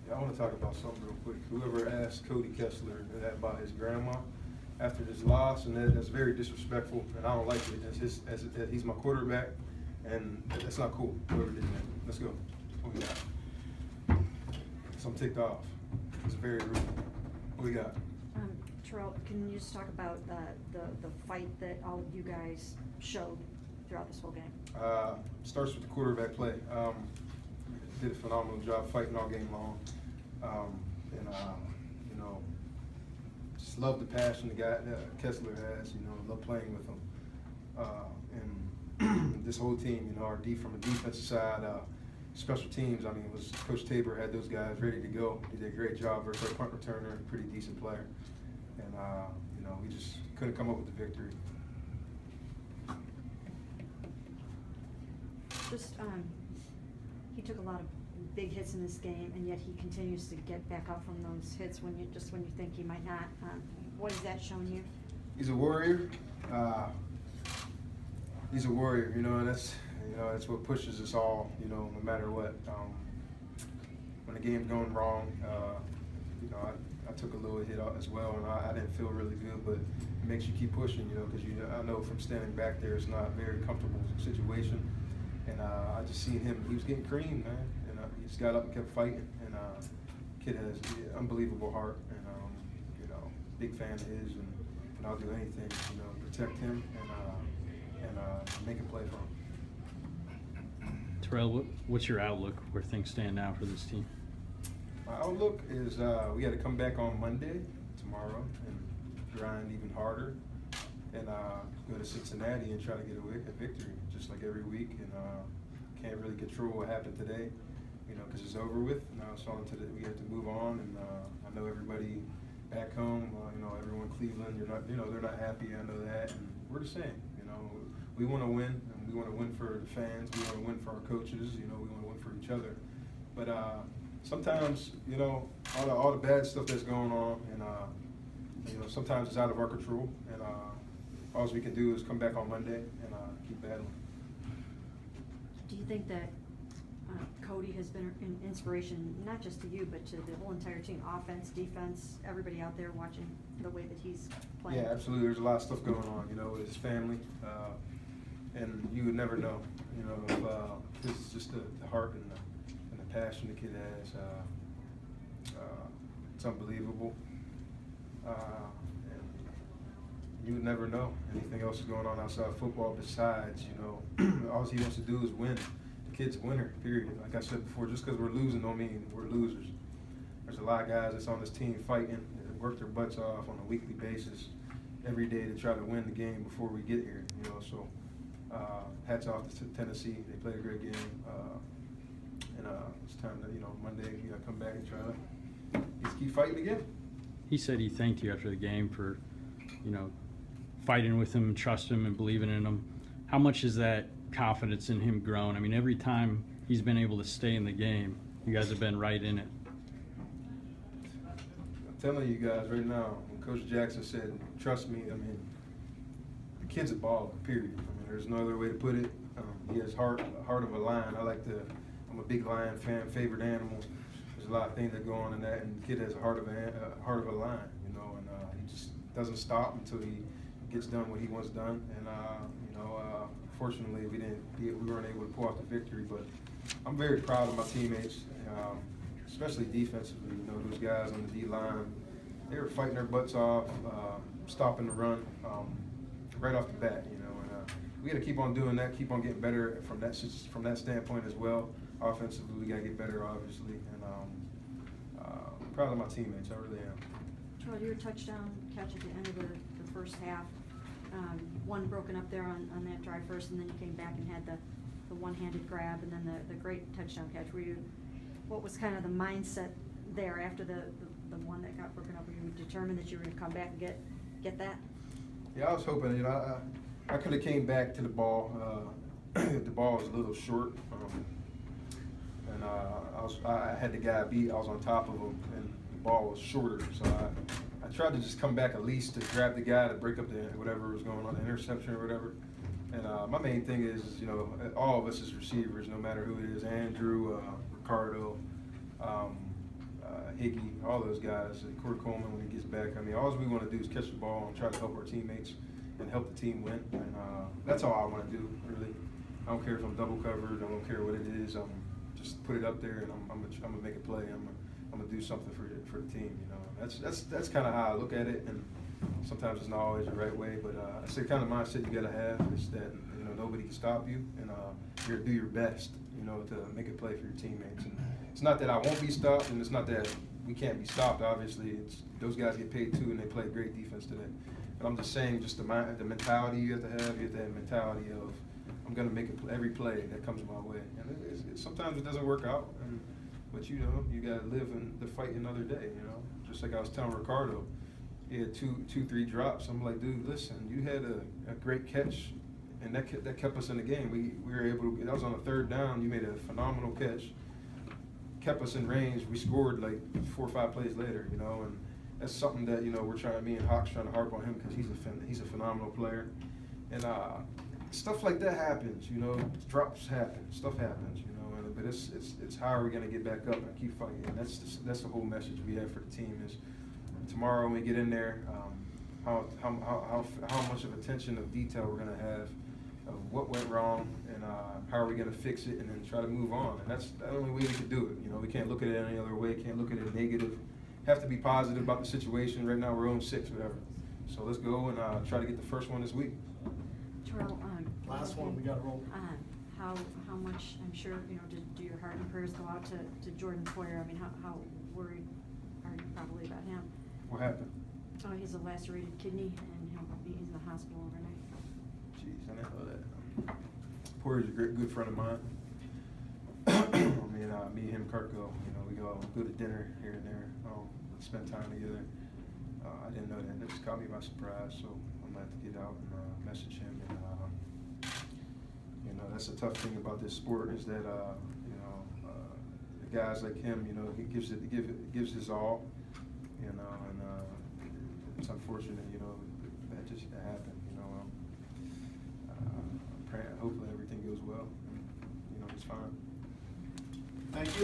Yeah, I want to talk about something real quick. Whoever asked Cody Kessler that about his grandma after this loss, and that's very disrespectful, and I don't like it. He's my quarterback, and that's not cool. Whoever did that. Let's go. What we got? So I'm ticked off. It's very rude. What we got? Terrelle, can you just talk about the fight that all of you guys showed throughout this whole game? Starts with the quarterback play. Did a phenomenal job fighting all game long. You know, just love the passion the guy Kessler has. You know, love playing with him. And this whole team, you know, from the defensive side, special teams. I mean, Coach Tabor had those guys ready to go. He did a great job versus our punt returner, pretty decent player. And you know, we just couldn't come up with the victory. Just he took a lot of big hits in this game, and yet he continues to get back up from those hits when you think he might not. What has that shown you? He's a warrior. He's a warrior, you know, and that's what pushes us all, you know, no matter what. When the game's going wrong, you know, I took a little hit as well, and I didn't feel really good, but it makes you keep pushing, you know, because I know from standing back there, it's not a very comfortable situation. And I just seen him; he was getting creamed, man. And he just got up and kept fighting. And kid has unbelievable heart, and you know, big fan of his, and I'll do anything, you know, to protect him and make a play for him. Terrelle, what's your outlook where things stand now for this team? My outlook is we got to come back on Monday, tomorrow, and grind even harder, and go to Cincinnati and try to get a victory, just like every week. And can't really control what happened today, you know, because it's over with. Now it's on to we have to move on, and I know everybody back home, you know, everyone in Cleveland, they're not happy. I know that, and we're the same. You know, we want to win, and we want to win for the fans. We want to win for our coaches. You know, we want to win for each other. But sometimes, you know, all the bad stuff that's going on, and you know, sometimes it's out of our control, and all we can do is come back on Monday and keep battling. Do you think that Cody has been an inspiration, not just to you, but to the whole entire team, offense, defense, everybody out there watching the way that he's playing? Yeah, absolutely. There's a lot of stuff going on, you know, with his family, and you would never know, you know, if this is just the heart and the passion the kid has. It's unbelievable. And you would never know anything else is going on outside football besides, you know, all he wants to do is win. The kid's a winner, period. Like I said before, just because we're losing don't mean we're losers. There's a lot of guys that's on this team fighting and work their butts off on a weekly basis every day to try to win the game before we get here, you know. So hats off to Tennessee. They played a great game. And it's time to, you know, Monday, you gotta come back and try to just keep fighting again. He said he thanked you after the game for, you know, fighting with him and trusting him and believing in him. How much is that confidence in him grown? I mean, every time he's been able to stay in the game, you guys have been right in it. I'm telling you guys right now, when Coach Jackson said, trust me, I mean, the kid's a baller, period. I mean, there's no other way to put it. He has heart of a lion. I'm a big lion fan, favorite animal. There's a lot of things that go on in that, and the kid has a heart of a lion, you know, and he just doesn't stop until he gets done what he wants done. And you know, fortunately, we weren't able to pull off the victory, but I'm very proud of my teammates, especially defensively. You know, those guys on the D line, they were fighting their butts off, stopping the run right off the bat. You know, and we got to keep on doing that, keep on getting better from that standpoint as well. Offensively, we got to get better, obviously, and I'm proud of my teammates. I really am. Terrelle, your touchdown catch at the end of the first half, one broken up there on that drive first, and then you came back and had the one-handed grab, and then the great touchdown catch. What was kind of the mindset there after the one that got broken up? Were you determined that you were going to come back and get that? Yeah, I was hoping. You know, I could have came back to the ball. The ball was a little short. And I had the guy beat. I was on top of him, and the ball was shorter. So I tried to just come back at least to grab the guy to break up the whatever was going on, the interception or whatever. And my main thing is, you know, all of us as receivers, no matter who it is, Andrew, Ricardo, Hickey, all those guys, and Corey Coleman when he gets back. I mean, all we want to do is catch the ball and try to help our teammates and help the team win. And that's all I want to do, really. I don't care if I'm double covered. I don't care what it is. Just put it up there, and I'm gonna make a play. I'm gonna do something for the team. You know, that's kind of how I look at it. And sometimes it's not always the right way, but it's the kind of mindset you gotta have. Is that nobody can stop you, and you're gonna do your best, to make a play for your teammates. And it's not that I won't be stopped, and it's not that we can't be stopped. Obviously, those guys get paid too, and they play great defense today. But I'm just saying, just the mentality you have to have. You have to have mentality of I'm gonna make every play that comes my way. And sometimes it doesn't work out, but you gotta live the fight another day. Just like I was telling Ricardo, he had two, 3 drops. I'm like, dude, listen, you had a great catch, and that kept us in the game. We were able to. That was on a 3rd down. You made a phenomenal catch, kept us in range. We scored like 4 or 5 plays later. And that's something that we're trying. Me and Hawk's trying to harp on him because he's a phenomenal player, and stuff like that happens. Drops happen, stuff happens. But it's how are we going to get back up and keep fighting? And that's the whole message we have for the team is tomorrow when we get in there, how much of attention of detail we're going to have of what went wrong and how are we going to fix it and then try to move on. And that's the only way we can do it. We can't look at it any other way. Can't look at it negative. Have to be positive about the situation. Right now we're 0-6, whatever. So let's go and try to get the first one this week. Terrelle, Last one, we got to roll. How much, I'm sure, do your heart and prayers go out to Jordan Pryor? I mean, how worried are you probably about him? What happened? Oh, he has a lacerated kidney, and he'll be in the hospital overnight. Jeez, I didn't know that. Pryor's a good friend of mine. I mean, me and him, Kurt go to dinner here and there, spend time together. I didn't know that. That just caught me by surprise, so I'm gonna have to get out and message him. And that's a tough thing about this sport is that guys like him, he gives his all, and it's unfortunate, that just happens.